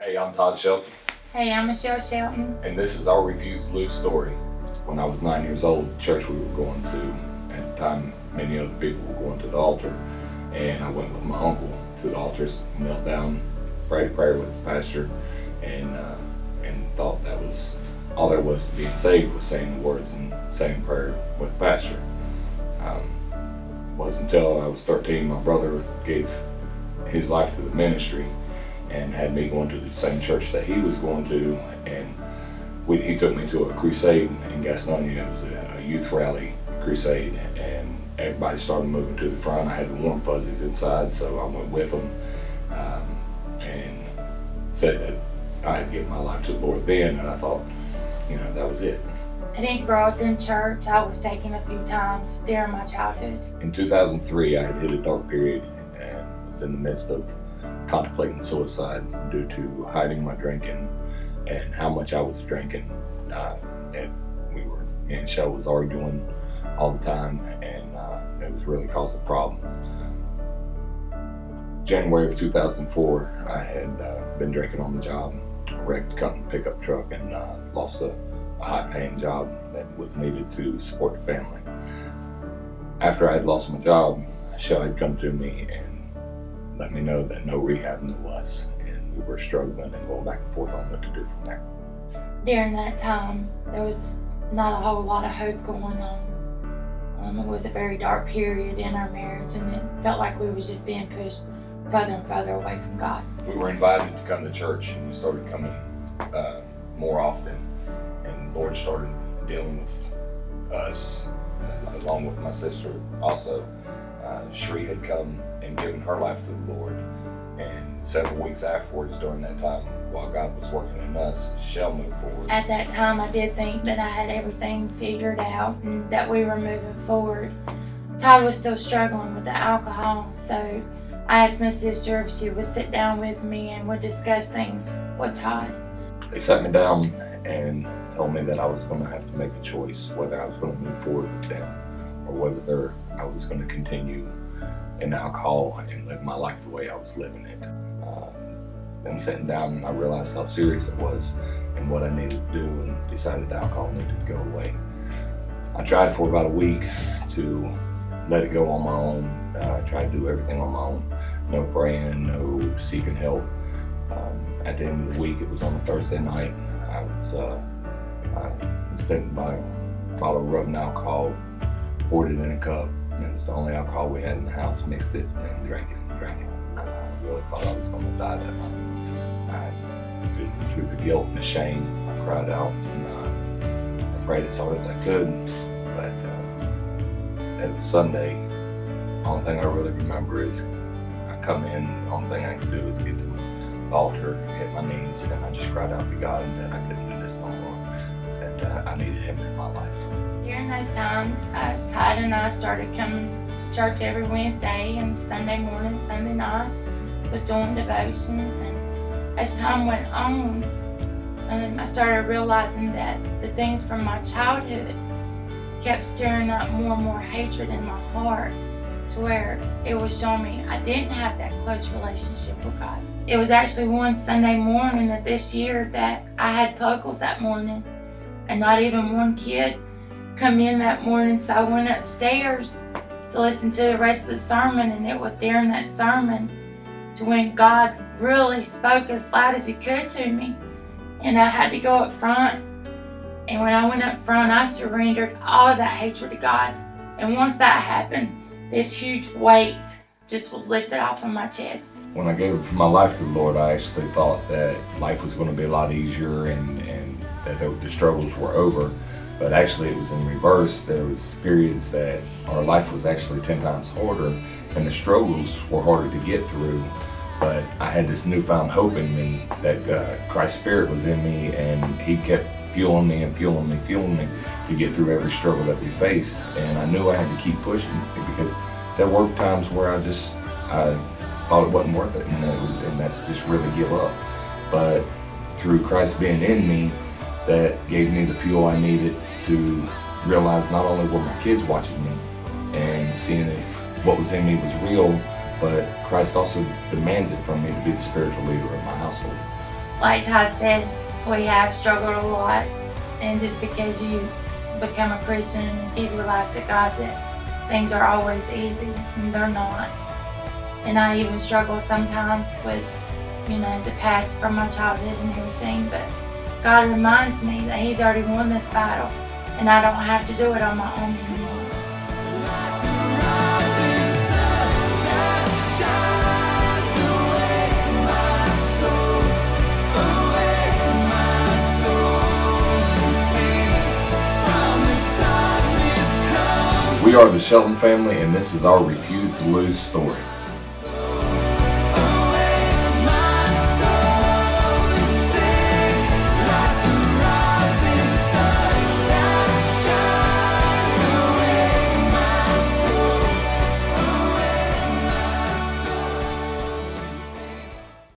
Hey, I'm Todd Shelton. Hey, I'm Michelle Shelton. And this is our Refuse to Lose story. When I was 9 years old, the church we were going to, at the time many other people were going to the altar, and I went with my uncle to the altars, knelt down, prayed a prayer with the pastor, and thought that was all there was to being saved, was saying the words and saying prayer with the pastor. It wasn't until I was 13 my brother gave his life to the ministry and had me going to the same church that he was going to, and he took me to a crusade in Gastonia. It was a youth rally crusade, and everybody started moving to the front. I had the warm fuzzies inside, so I went with them and said that I had given my life to the Lord then, and I thought, that was it. I didn't grow up in church. I was taken a few times during my childhood. In 2003, I had hit a dark period and was in the midst of contemplating suicide due to hiding my drinking and how much I was drinking. And me and Shell was arguing all the time, and it was really causing problems. January of 2004, I had been drinking on the job, wrecked a company pickup truck, and lost a high-paying job that was needed to support the family. After I had lost my job, Shell had come to me and let me know that no rehab knew us, and we were struggling and going back and forth on what to do from there. During that time, there was not a whole lot of hope going on. It was a very dark period in our marriage, and it felt like we was just being pushed further and further away from God. We were invited to come to church, and we started coming more often, and the Lord started dealing with us, along with my sister also. Sheree had come and given her life to the Lord, and several weeks afterwards, during that time, while God was working in us, Shell moved forward. At that time, I did think that I had everything figured out and that we were moving forward. Todd was still struggling with the alcohol, so I asked my sister if she would sit down with me and would discuss things with Todd. They sat me down and told me that I was going to have to make a choice, whether I was going to move forward with them or whether I was going to continue in alcohol and live my life the way I was living it. Then sitting down, and I realized how serious it was and what I needed to do, and decided alcohol needed to go away. I tried for about a week to let it go on my own. I tried to do everything on my own. No praying, no seeking help. At the end of the week, it was on a Thursday night, I was standing by a bottle of rubbing alcohol, poured it in a cup, and it was the only alcohol we had in the house, mixed it and drank it. I really thought I was going to die that night. Through the guilt and the shame, I cried out, and I prayed as hard as I could. But it was Sunday. The only thing I really remember is I come in, the only thing I could do is get to the altar, hit my knees, and I just cried out to God that I couldn't do this no more, that I needed Him in my life. During those times, Todd and I started coming to church every Wednesday, and Sunday morning, Sunday night, was doing devotions. And as time went on, I started realizing that the things from my childhood kept stirring up more and more hatred in my heart, to where it was showing me I didn't have that close relationship with God. It was actually one Sunday morning of this year that I had puggles that morning, and not even one kid come in that morning, so I went upstairs to listen to the rest of the sermon, and it was during that sermon to when God really spoke as loud as He could to me, and I had to go up front. And when I went up front, I surrendered all of that hatred to God, and once that happened, this huge weight just was lifted off of my chest. When I gave my life to the Lord, I actually thought that life was going to be a lot easier and that the struggles were over. But actually it was in reverse. There was periods that our life was actually 10 times harder, and the struggles were harder to get through. But I had this newfound hope in me that Christ's Spirit was in me, and He kept fueling me and fueling me to get through every struggle that we faced. And I knew I had to keep pushing, because there were times where I thought it wasn't worth it, and that just really give up. But through Christ being in me, that gave me the fuel I needed to realize not only were my kids watching me and seeing if what was in me was real, but Christ also demands it from me to be the spiritual leader of my household. like Todd said, we have struggled a lot, and just because you become a Christian and give your life to God, that things are always easy, and they're not. And I even struggle sometimes with, you know, the past from my childhood and everything, but God reminds me that He's already won this battle, and I don't have to do it on my own anymore. We are the Shelton family, and this is our Refuse to Lose story.